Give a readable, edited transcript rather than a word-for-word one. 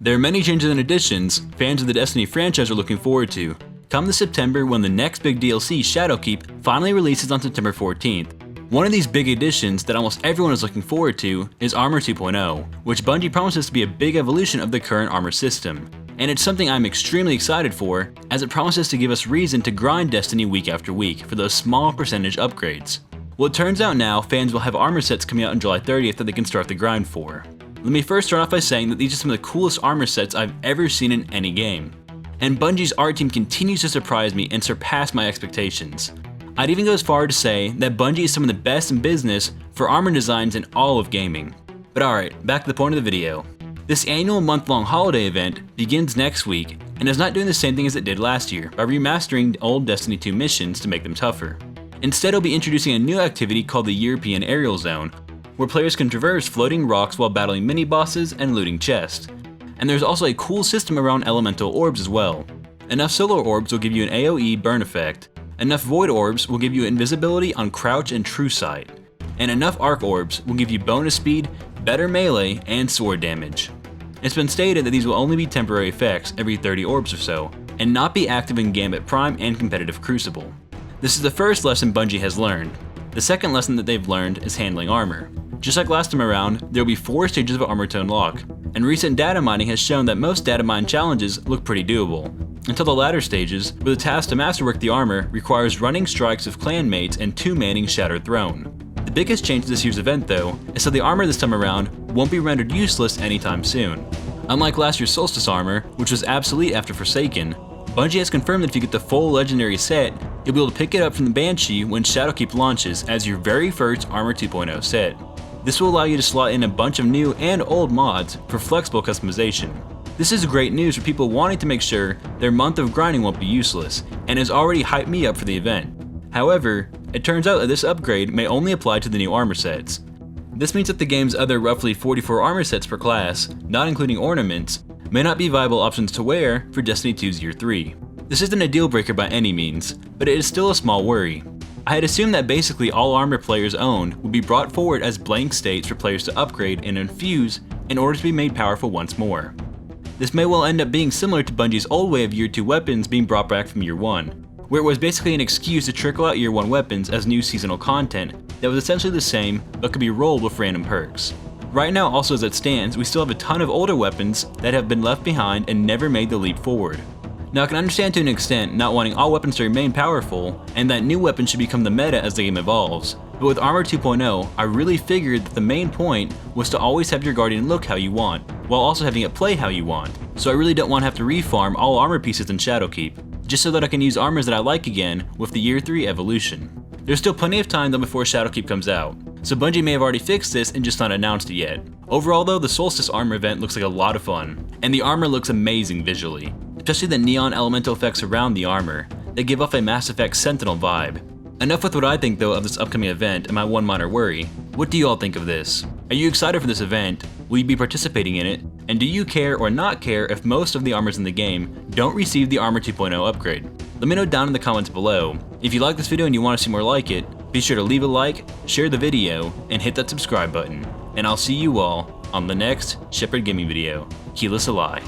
There are many changes and additions fans of the Destiny franchise are looking forward to, come this September when the next big DLC, Shadowkeep, finally releases on September 14th. One of these big additions that almost everyone is looking forward to is Armor 2.0, which Bungie promises to be a big evolution of the current armor system. And it's something I'm extremely excited for, as it promises to give us reason to grind Destiny week after week for those small percentage upgrades. Well, it turns out now fans will have armor sets coming out on July 30th that they can start the grind for. Let me first start off by saying that these are some of the coolest armor sets I've ever seen in any game. And Bungie's art team continues to surprise me and surpass my expectations. I'd even go as far to say that Bungie is some of the best in business for armor designs in all of gaming. But alright, back to the point of the video. This annual month-long holiday event begins next week and is not doing the same thing as it did last year by remastering old Destiny 2 missions to make them tougher. Instead, it'll be introducing a new activity called the European Aerial Zone, where players can traverse floating rocks while battling mini-bosses and looting chests. And there's also a cool system around elemental orbs as well. Enough solar orbs will give you an AoE burn effect, enough void orbs will give you invisibility on crouch and true sight, and enough arc orbs will give you bonus speed, better melee, and sword damage. It's been stated that these will only be temporary effects every 30 orbs or so, and not be active in Gambit Prime and competitive Crucible. This is the first lesson Bungie has learned. The second lesson that they've learned is handling armor. Just like last time around, there will be 4 stages of armor to unlock, and recent data mining has shown that most data mine challenges look pretty doable, until the latter stages, where the task to masterwork the armor requires running strikes of clanmates and 2 manning Shattered Throne. The biggest change to this year's event though, is that the armor this time around won't be rendered useless anytime soon. Unlike last year's Solstice Armor, which was obsolete after Forsaken, Bungie has confirmed that if you get the full legendary set, you'll be able to pick it up from the Banshee when Shadowkeep launches as your very first Armor 2.0 set. This will allow you to slot in a bunch of new and old mods for flexible customization. This is great news for people wanting to make sure their month of grinding won't be useless, and has already hyped me up for the event. However, it turns out that this upgrade may only apply to the new armor sets. This means that the game's other roughly 44 armor sets per class, not including ornaments, may not be viable options to wear for Destiny 2's Year 3. This isn't a deal breaker by any means, but it is still a small worry. I had assumed that basically all armor players owned would be brought forward as blank states for players to upgrade and infuse in order to be made powerful once more. This may well end up being similar to Bungie's old way of Year 2 weapons being brought back from Year 1, where it was basically an excuse to trickle out Year 1 weapons as new seasonal content that was essentially the same but could be rolled with random perks. Right now, also as it stands, we still have a ton of older weapons that have been left behind and never made the leap forward. Now, I can understand to an extent not wanting all weapons to remain powerful, and that new weapons should become the meta as the game evolves, but with Armor 2.0, I really figured that the main point was to always have your Guardian look how you want, while also having it play how you want, so I really don't want to have to refarm all armor pieces in Shadowkeep, just so that I can use armors that I like again with the Year 3 evolution. There's still plenty of time though before Shadowkeep comes out, so Bungie may have already fixed this and just not announced it yet. Overall though, the Solstice Armor event looks like a lot of fun, and the armor looks amazing visually. Especially the neon elemental effects around the armor. They give off a Mass Effect Sentinel vibe. Enough with what I think though of this upcoming event and my one minor worry. What do you all think of this? Are you excited for this event? Will you be participating in it? And do you care or not care if most of the armors in the game don't receive the Armor 2.0 upgrade? Let me know down in the comments below. If you like this video and you want to see more like it, be sure to leave a like, share the video, and hit that subscribe button. And I'll see you all on the next Shepherd Gaming video. Keyless Ally.